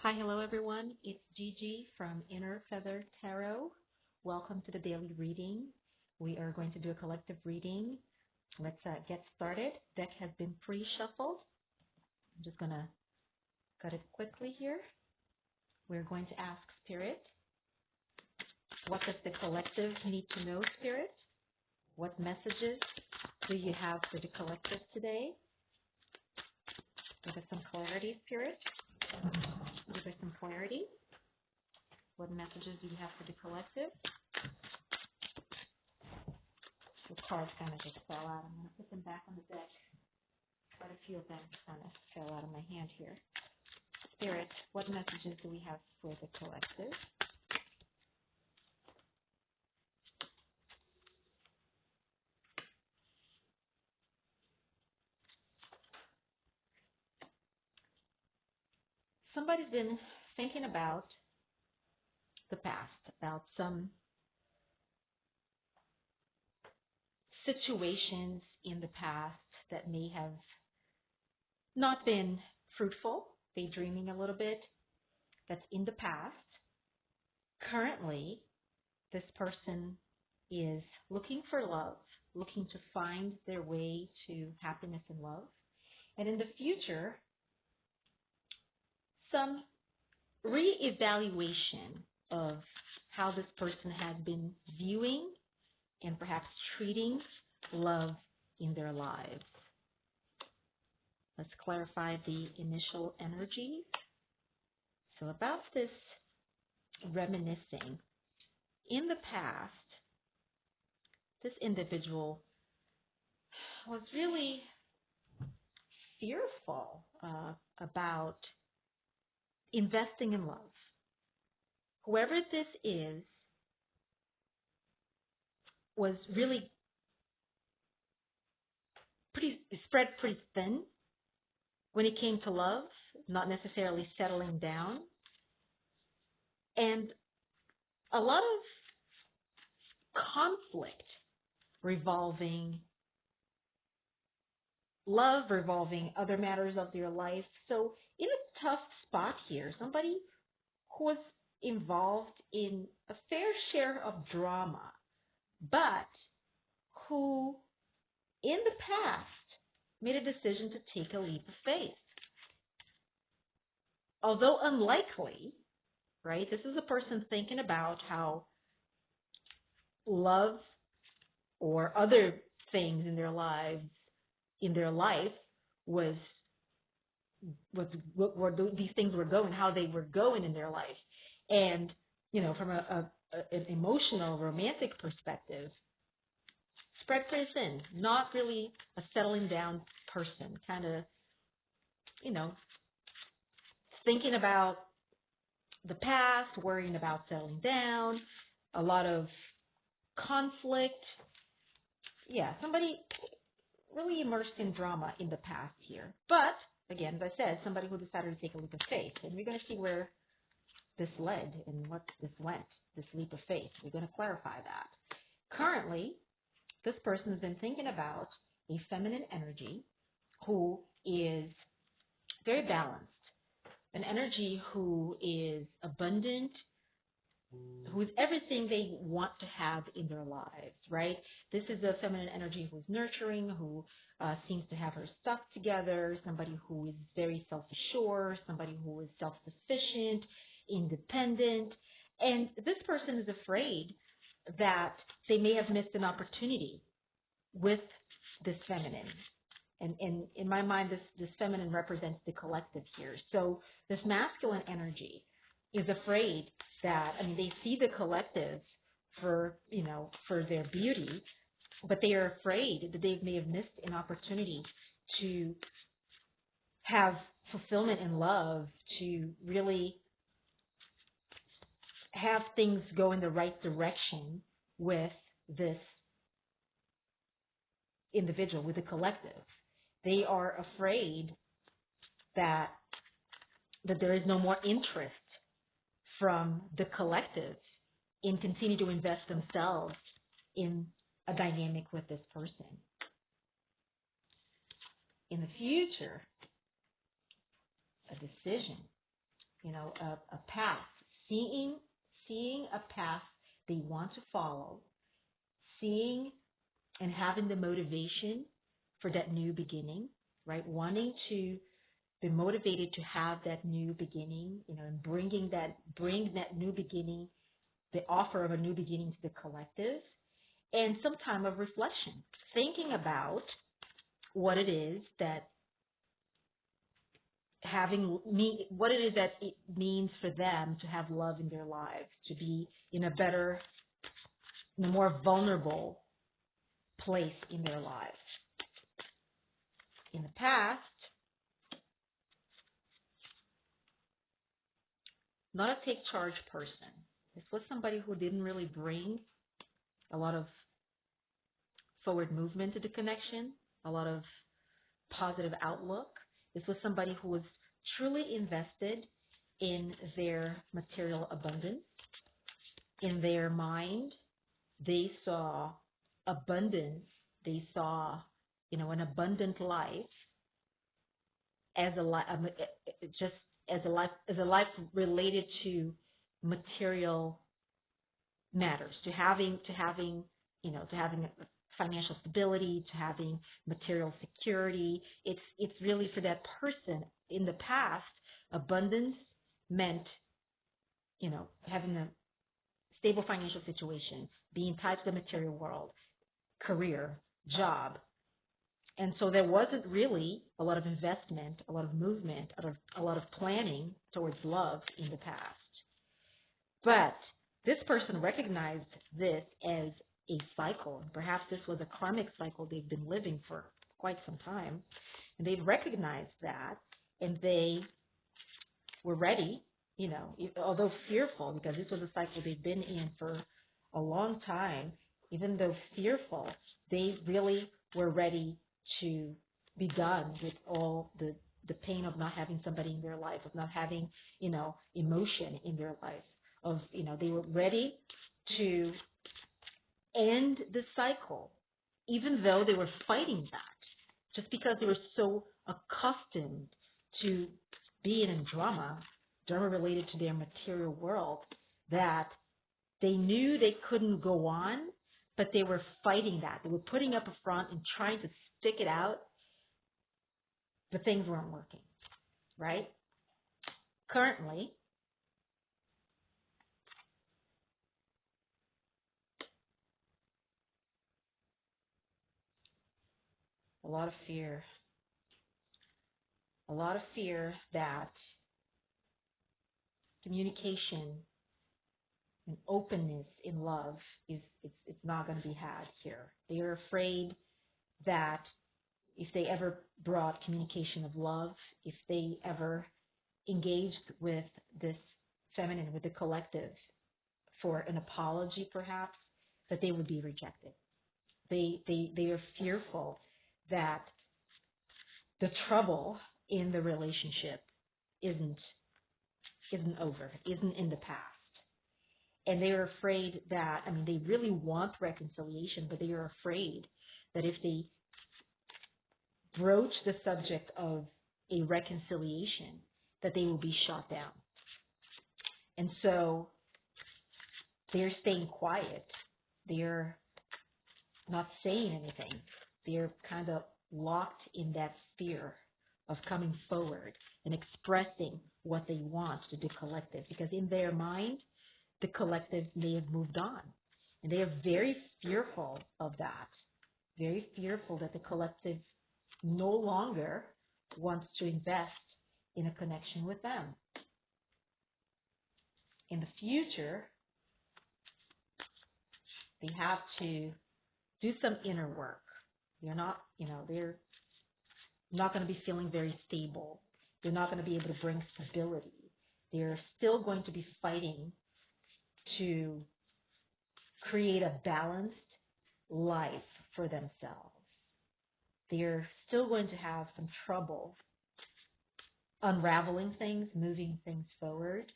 Hi, hello everyone. It's Gigi from Inner Feather Tarot. Welcome to the daily reading. We are going to do a collective reading. Let's get started. Deck has been pre-shuffled. I'm just going to cut it quickly here. We're going to ask Spirit, what does the collective need to know, Spirit? What messages do you have for the collective today? Give us some clarity, Spirit. Give us some clarity. What messages do you have for the collective? The cards kind of just fell out. I'm going to put them back on the deck. Quite a few of them kind of fell out of my hand here. Spirit, what messages do we have for the collective? Somebody's been thinking about the past, about some situations in the past that may have not been fruitful, daydreaming a little bit. That's in the past. Currently, this person is looking for love, looking to find their way to happiness and love. And in the future, some reevaluation of how this person has been viewing and perhaps treating love in their lives. Let's clarify the initial energy. So about this reminiscing, in the past, this individual was really fearful about investing in love. Whoever this is was really spread pretty thin when it came to love, not necessarily settling down. And a lot of conflict revolving love, revolving other matters of their life. So in a tough spot here, somebody who was involved in a fair share of drama, but who in the past made a decision to take a leap of faith. Although unlikely, right? This is a person thinking about how love or other things in their life was where these things were going, how they were going in their life. And, you know, from an emotional, romantic perspective, spread pretty thin, not really a settling down person, kind of, you know, thinking about the past, worrying about settling down, a lot of conflict. Yeah, somebody really immersed in drama in the past here. But, again, as I said, somebody who decided to take a leap of faith. And we're going to see where this led and what this went, this leap of faith. We're going to clarify that. Currently, this person has been thinking about a feminine energy who is very balanced, an energy who is abundant, who is everything they want to have in their lives, right? This is a feminine energy who's nurturing, who seems to have her stuff together, somebody who is very self-assured, somebody who is self-sufficient, independent. And this person is afraid that they may have missed an opportunity with this feminine. And in my mind, this feminine represents the collective here. So this masculine energy is afraid that, I mean, they see the collective for their beauty, but they are afraid that they may have missed an opportunity to have fulfillment in love, to really have things go in the right direction with this individual, with the collective. They are afraid that there is no more interest from the collective in continue to invest themselves in a dynamic with this person. In the future, a decision a path, seeing a path they want to follow, seeing and having the motivation for that new beginning, right? Wanting to be motivated to have that new beginning, and bring that new beginning, the offer of a new beginning to the collective, and some time of reflection, thinking about what it is that what it is that it means for them to have love in their lives, to be in a more vulnerable place in their lives. In the past, not a take charge person. This was somebody who didn't really bring a lot of forward movement to the connection, a lot of positive outlook. This was somebody who was truly invested in their material abundance. In their mind, they saw abundance. They saw, an abundant life as a life, just as a life related to material matters, to having financial stability, to having material security. It's really for that person. In the past, abundance meant, having a stable financial situation, being tied to the material world, career, job. And so there wasn't really a lot of investment, a lot of movement, a lot of planning towards love in the past. But this person recognized this as a cycle. Perhaps this was a karmic cycle they've been living for quite some time. And they've recognized that, and they were ready, although fearful, because this was a cycle they've been in for a long time. Even though fearful, they really were ready to be done with all the pain of not having somebody in their life, of not having, emotion in their life, of, they were ready to end the cycle, even though they were fighting that, just because they were so accustomed to being in drama related to their material world, that they knew they couldn't go on, but they were fighting that. They were putting up a front and trying to stick it out, but things weren't working, right? Currently, a lot of fear that communication and openness in love it's not going to be had here. They are afraid that if they ever brought communication of love, if they ever engaged with this feminine, with the collective, for an apology perhaps, that they would be rejected. They are fearful that the trouble in the relationship isn't over, isn't in the past. And they are afraid that, they really want reconciliation, but they are afraid that if they broach the subject of a reconciliation, that they will be shot down. And so they're staying quiet. They're not saying anything. They're kind of locked in that fear of coming forward and expressing what they want to the collective, because in their mind, the collective may have moved on. And they are very fearful of that, very fearful that the collective no longer wants to invest in a connection with them. In the future, they have to do some inner work. They're not going to be feeling very stable. They're not going to be able to bring stability. They're still going to be fighting to create a balanced life for themselves. They're still going to have some trouble unraveling things, moving things forward.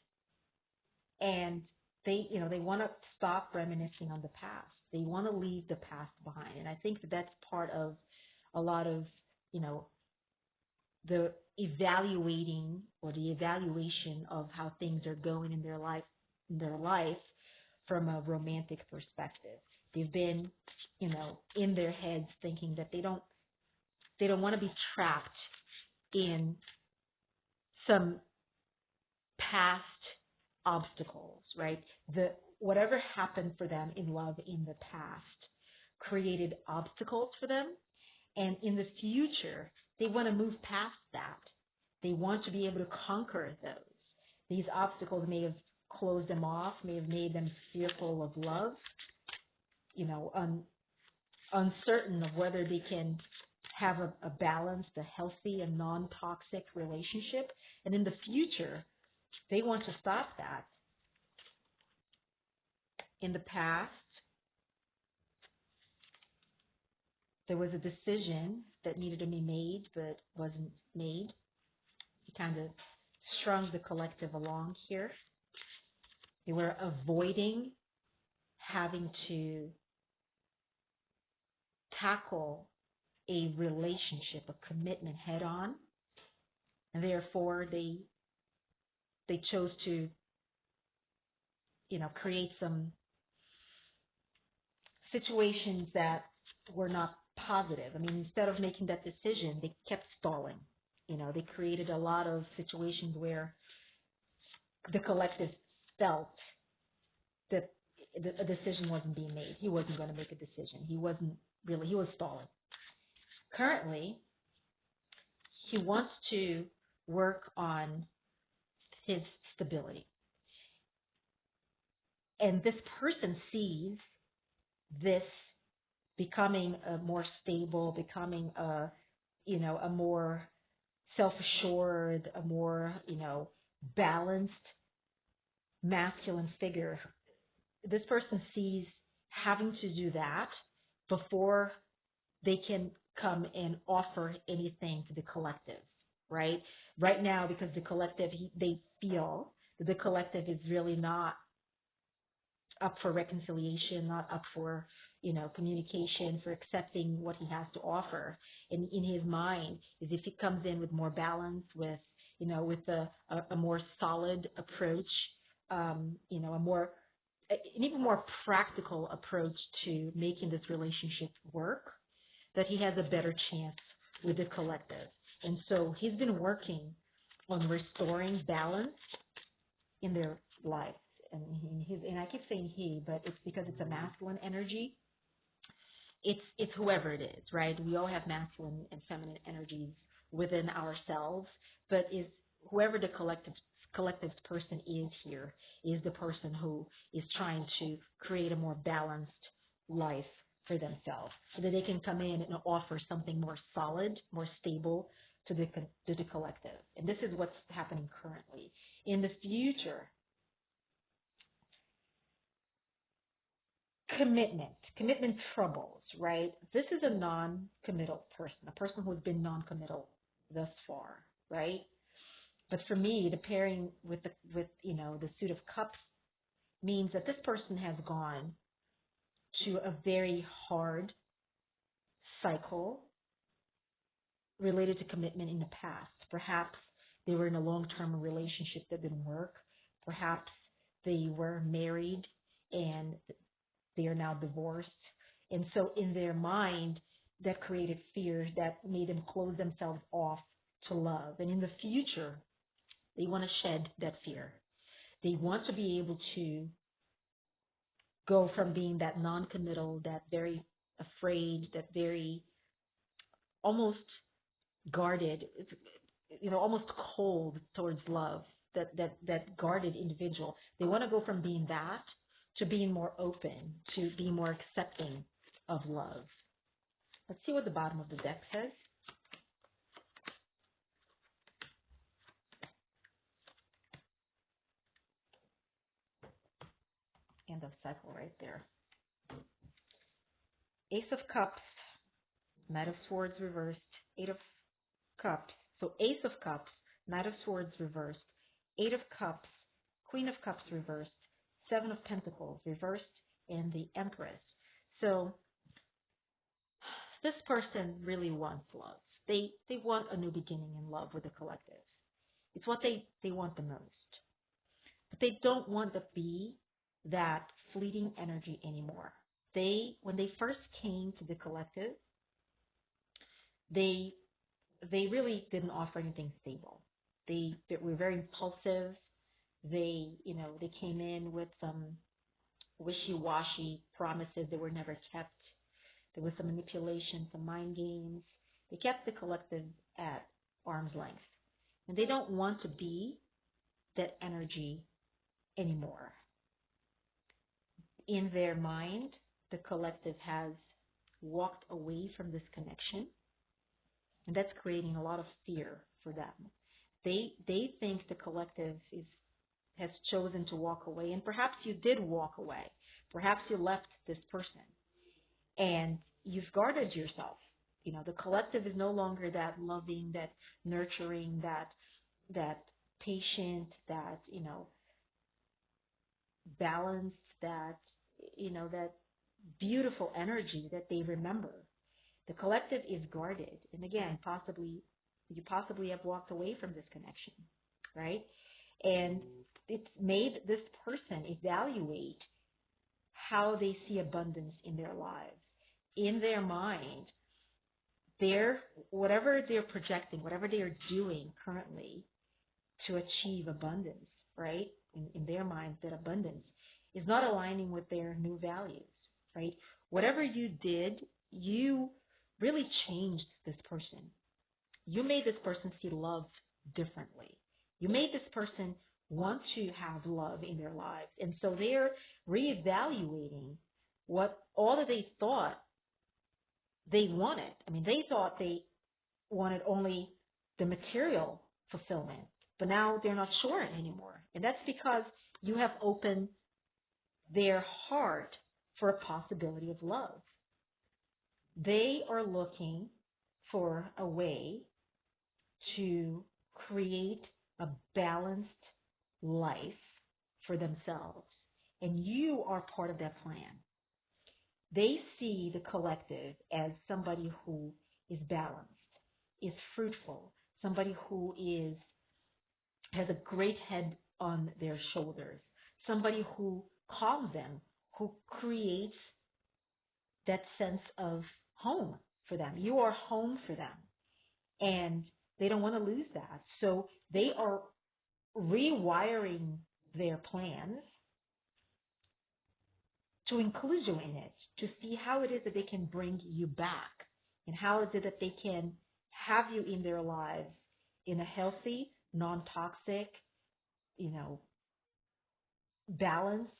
And they want to stop reminiscing on the past. They want to leave the past behind. And I think that that's part of a lot of, the evaluating or the evaluation of how things are going in their life from a romantic perspective. They've been, in their heads thinking that they don't want to be trapped in some past obstacles, right? Whatever happened for them in love in the past created obstacles for them, and in the future they want to move past that. They want to be able to conquer those. These obstacles may have closed them off, may have made them fearful of love, uncertain of whether they can have a balanced, a healthy, and non-toxic relationship. And in the future, they want to stop that. In the past, there was a decision that needed to be made but wasn't made. He kind of strung the collective along here. They were avoiding having to tackle a relationship, a commitment head on, and therefore they chose to, create some situations that were not positive. I mean, instead of making that decision, they kept stalling. They created a lot of situations where the collective felt that a decision wasn't being made. He wasn't going to make a decision. He was stalling. Currently, he wants to work on his stability. And this person sees this becoming a more stable, becoming a more self-assured, a more, balanced masculine figure. This person sees having to do that before they can come and offer anything to the collective, right? Right now, because the collective, they feel that the collective is really not up for reconciliation, not up for, communication, for accepting what he has to offer. And in his mind, is if he comes in with more balance, with, with a more solid approach, an even more practical approach to making this relationship work, that he has a better chance with the collective. And so he's been working on restoring balance in their lives. And I keep saying he, but it's because it's a masculine energy. It's whoever it is, right? We all have masculine and feminine energies within ourselves, but is whoever the collective person is here is the person who is trying to create a more balanced life for themselves, so that they can come in and offer something more solid, more stable to the collective. And this is what's happening currently. In the future, commitment troubles, right? This is a non-committal person, a person who has been non-committal thus far, right? But for me, the pairing with the Suit of Cups means that this person has gone to a very hard cycle related to commitment in the past. Perhaps they were in a long-term relationship that didn't work. Perhaps they were married and they are now divorced. And so in their mind, that created fears that made them close themselves off to love. And in the future, they want to shed that fear. They want to be able to go from being that non-committal, that very afraid, that very almost guarded, almost cold towards love, that guarded individual. They want to go from being that to being more open, to being more accepting of love. Let's see what the bottom of the deck says. End of cycle right there. Ace of Cups, Knight of Swords reversed, Eight of Cups. So Ace of Cups, Knight of Swords reversed, Eight of Cups, Queen of Cups reversed, Seven of Pentacles reversed, and the Empress. So this person really wants love. They want a new beginning in love with the collective. It's what they want the most. But they don't want to be that fleeting energy anymore. When they first came to the collective, they really didn't offer anything stable. They were very impulsive. They came in with some wishy-washy promises that were never kept. There was some manipulation, some mind games. They kept the collective at arm's length. And they don't want to be that energy anymore. In their mind, the collective has walked away from this connection, and that's creating a lot of fear for them. They think the collective has chosen to walk away, and perhaps you did walk away. Perhaps you left this person, and you've guarded yourself. The collective is no longer that loving, that nurturing, that patient, that balanced, that beautiful energy that they remember. The collective is guarded, and again, you possibly have walked away from this connection, right? And it's made this person evaluate how they see abundance in their lives. In their mind, whatever they're projecting, whatever they are doing currently to achieve abundance, right? In their minds, that abundance is not aligning with their new values, right? Whatever you did, you really changed this person. You made this person see love differently. You made this person want to have love in their lives. And so they're reevaluating all that they thought they wanted. I mean, they thought they wanted only the material fulfillment, but now they're not sure anymore. And that's because you have opened their heart for a possibility of love. They are looking for a way to create a balanced life for themselves. And you are part of that plan. They see the collective as somebody who is balanced, is fruitful, somebody who has a great head on their shoulders, somebody who calms them, who creates that sense of home for them. You are home for them. And they don't want to lose that. So they are rewiring their plans to include you in it, to see how it is that they can bring you back, and how is it that they can have you in their lives in a healthy, non-toxic, balanced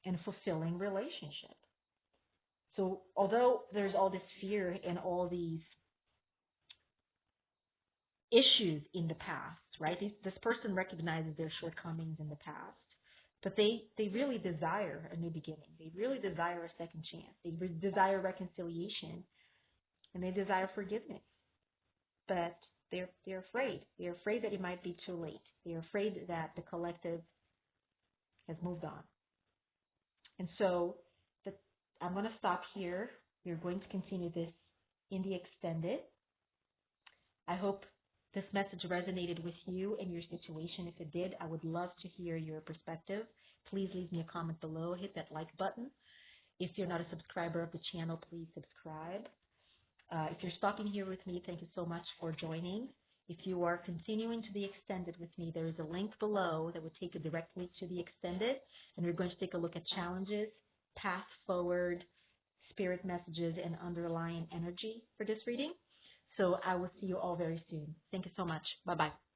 and fulfilling relationship. So although there's all this fear and all these issues in the past, right? This person recognizes their shortcomings in the past, but they really desire a new beginning. They really desire a second chance. They desire reconciliation, and they desire forgiveness. But they're afraid. They're afraid that it might be too late. They're afraid that the collective has moved on. And so I'm going to stop here. We're going to continue this in the extended. I hope this message resonated with you and your situation. If it did, I would love to hear your perspective. Please leave me a comment below. Hit that like button. If you're not a subscriber of the channel, please subscribe. If you're stopping here with me, thank you so much for joining. If you are continuing to the extended with me, there is a link below that would take you directly to the extended, and we're going to take a look at challenges, path forward, spirit messages, and underlying energy for this reading. So I will see you all very soon. Thank you so much. Bye-bye.